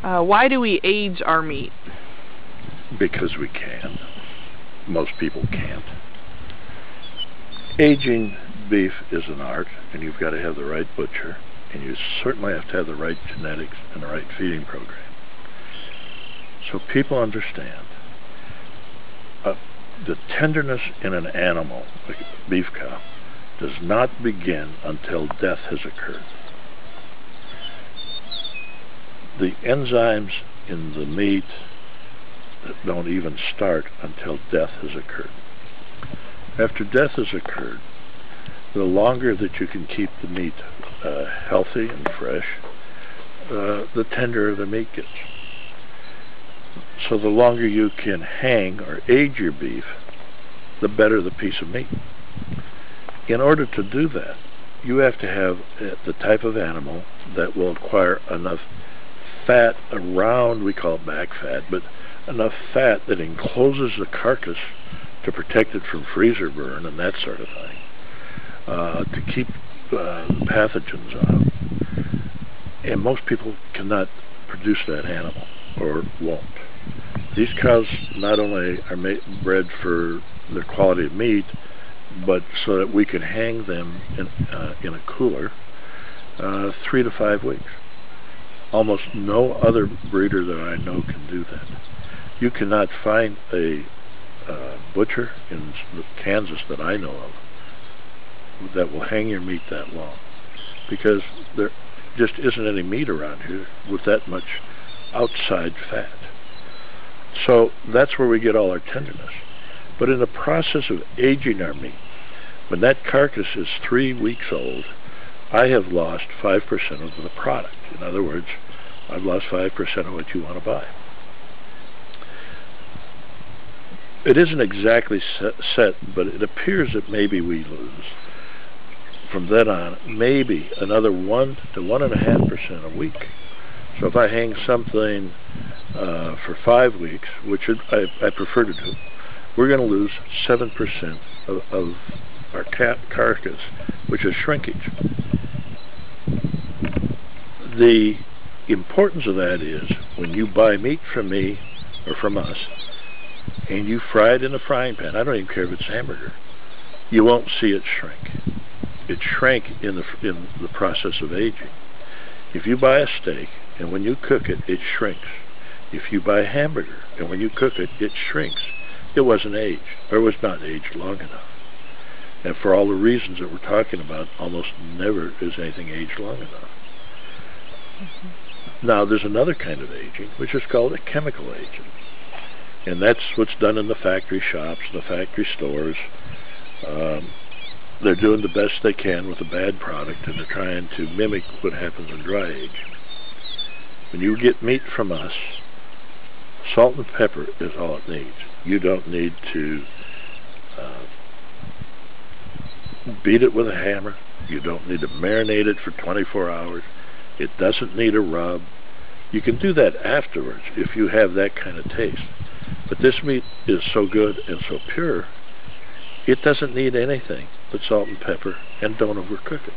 Why do we age our meat? Because we can. Most people can't. Aging beef is an art, and you've got to have the right butcher, and you certainly have to have the right genetics and the right feeding program. So people understand the tenderness in an animal, like a beef cow, does not begin until death has occurred. The enzymes in the meat don't even start until death has occurred. After death has occurred, the longer that you can keep the meat healthy and fresh, the tenderer the meat gets. So the longer you can hang or age your beef, the better the piece of meat. In order to do that, you have to have the type of animal that will acquire enough fat around, we call it back fat, but enough fat that encloses the carcass to protect it from freezer burn and that sort of thing, to keep pathogens out. And most people cannot produce that animal, or won't. These cows not only are bred for their quality of meat, but so that we can hang them in a cooler 3 to 5 weeks. Almost no other breeder that I know can do that. You cannot find a butcher in Kansas that I know of that will hang your meat that long, because there just isn't any meat around here with that much outside fat. So that's where we get all our tenderness. But in the process of aging our meat, when that carcass is 3 weeks old, I have lost 5% of the product. In other words, I've lost 5% of what you want to buy. It isn't exactly set, but it appears that maybe we lose, from then on, maybe another 1 to 1.5% a week. So if I hang something for 5 weeks, which I prefer to do, we're going to lose 7% of our carcass, which is shrinkage. The importance of that is when you buy meat from me or from us and you fry it in a frying pan, I don't even care if it's hamburger, you won't see it shrink. It shrank in the process of aging. If you buy a steak and when you cook it, it shrinks. If you buy a hamburger and when you cook it, it shrinks. It wasn't aged, or was not aged long enough. And for all the reasons that we're talking about, almost never is anything aged long enough. Now, there's another kind of aging, which is called a chemical aging. And that's what's done in the factory shops, the factory stores. They're doing the best they can with a bad product, and they're trying to mimic what happens in dry age. When you get meat from us, salt and pepper is all it needs. You don't need to beat it with a hammer. You don't need to marinate it for 24 hours. It doesn't need a rub. You can do that afterwards if you have that kind of taste. But this meat is so good and so pure, it doesn't need anything but salt and pepper, and don't overcook it.